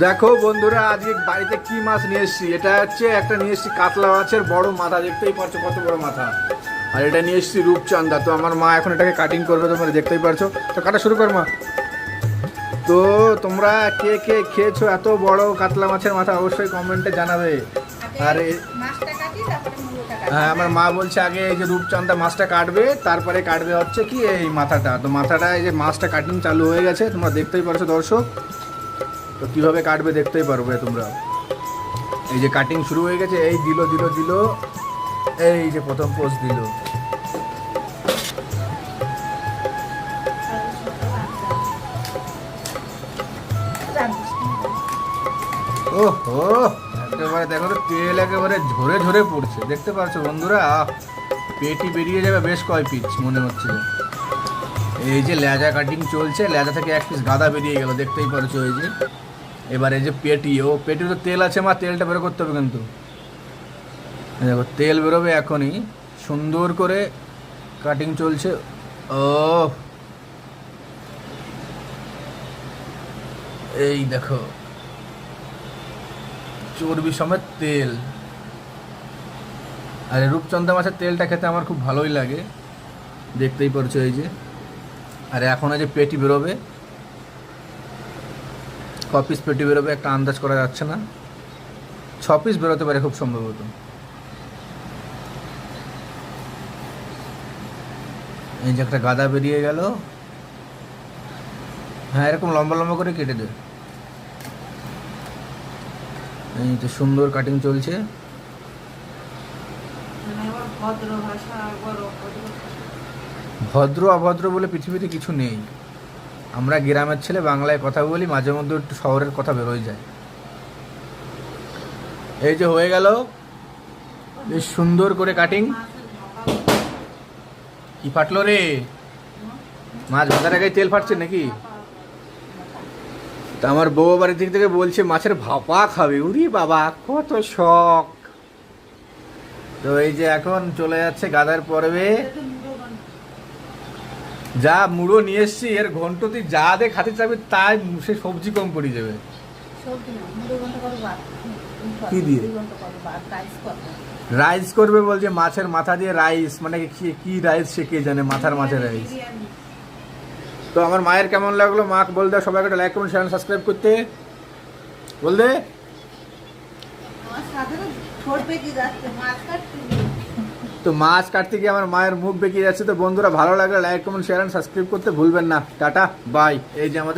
দেখো বন্ধুরা, আজকে বাড়িতে কি মাছ নিয়ে এসেছি। এটা হচ্ছে একটা নিয়ে এসেছি কাতলা মাছের বড় মাথা, দেখতেই পারছো কত বড় মাথা। আর এটা নিয়ে এসেছি রূপচাঁদা। তো আমার মা এখন এটাকে কাটিং করবে, তোমরা দেখতেই পারছো। তো কাটা শুরু কর মা। তো তোমরা কে কে খেয়েছো এত বড় কাতলা মাছের মাথা অবশ্যই কমেন্টে জানাবে। আর হ্যাঁ, আমার মা বলছে আগে এই যে রূপচাঁদা মাছটা কাটবে, তারপরে কাটবে হচ্ছে কি এই মাথাটা। তো মাথাটা এই যে মাছটা কাটিং চালু হয়ে গেছে, তোমরা দেখতেই পারছো দর্শক। তো কিভাবে কাটবে দেখতেই পারবে তোমরা। এই যে কাটিং শুরু হয়ে গেছে, এই দিল দিল দিল, এই যে প্রথম পোস্ট দিল। ওহো, একেবারে দেখো তো তেল একেবারে ঝরে ঝরে পড়ছে, দেখতে পাচ্ছো বন্ধুরা। পেটি বেরিয়ে যাবে বেশ কয় পিস মনে হচ্ছে। এই যে লেজা কাটিং চলছে, লেজা থেকে এক পিস গাদা বেরিয়ে গেল, দেখতেই পারছো। এই যে এবার এই যে পেটি, ও পেটির তো তেল আছে মা, তেলটা বের করতে হবে কিন্তু। দেখো তেল বেরোবে এখনই, সুন্দর করে কাটিং চলছে। ও এই দেখো চর্বি সমেত তেল। আর রূপচন্দা মাছের তেলটা খেতে আমার খুব ভালোই লাগে, দেখতেই পারছো। এই যে আর এখন এই যে পেটি বেরোবে, ক পিস পেটি বেরোবে একটা আন্দাজ করা যাচ্ছে না। 6 পিস বেরোতে পারে খুব সম্ভবত। এই যে একটা গাদা বেরিয়ে গেল। হ্যাঁ, এরকম লম্বা লম্বা করে কেটে দে। এই তো সুন্দর কাটিং চলছে। ভদ্র অভদ্র বলে পৃথিবীতে কিছু নেই। আমরা গ্রামের ছেলে, বাংলায় কথা বলি, মাঝে মধ্যে একটু শহরের কথা বেরোয় যায়। এই যে হয়ে গেল বেশ সুন্দর করে কাটিং। কি ফাটলো রে? মাছ ভাজার আগে তেল ফাটছে নাকি? তা আমার বউ বাড়ির দিক থেকে বলছে মাছের ভাপা খাবে। উরি বাবা, কত শখ। তো এই যে এখন চলে যাচ্ছে গাদার পর্বে। যা মুড়ো নিয়ে এসছি, এর ঘন্ট তুই যা দে খাতে চাবি তাই, সে সবজি কম পড়ে যাবে। কি দিয়ে রাইস করবে বলছে? মাছের মাথা দিয়ে রাইস মানে কি রাইস সে কে জানে, মাথার মাছের রাইস। তো আমার মায়ের কেমন লাগলো মা বল দে, সবাইকে একটা লাইক করুন, চ্যানেল সাবস্ক্রাইব করতে বল দে। তো মাছ কাটতে গিয়ে আমার মায়ের মুখ বেঁকিয়ে যাচ্ছে। তো বন্ধুরা ভালো লাগলে like comment share and subscribe করতে ভুলবেন না। Tata bye. এই যে আমাদের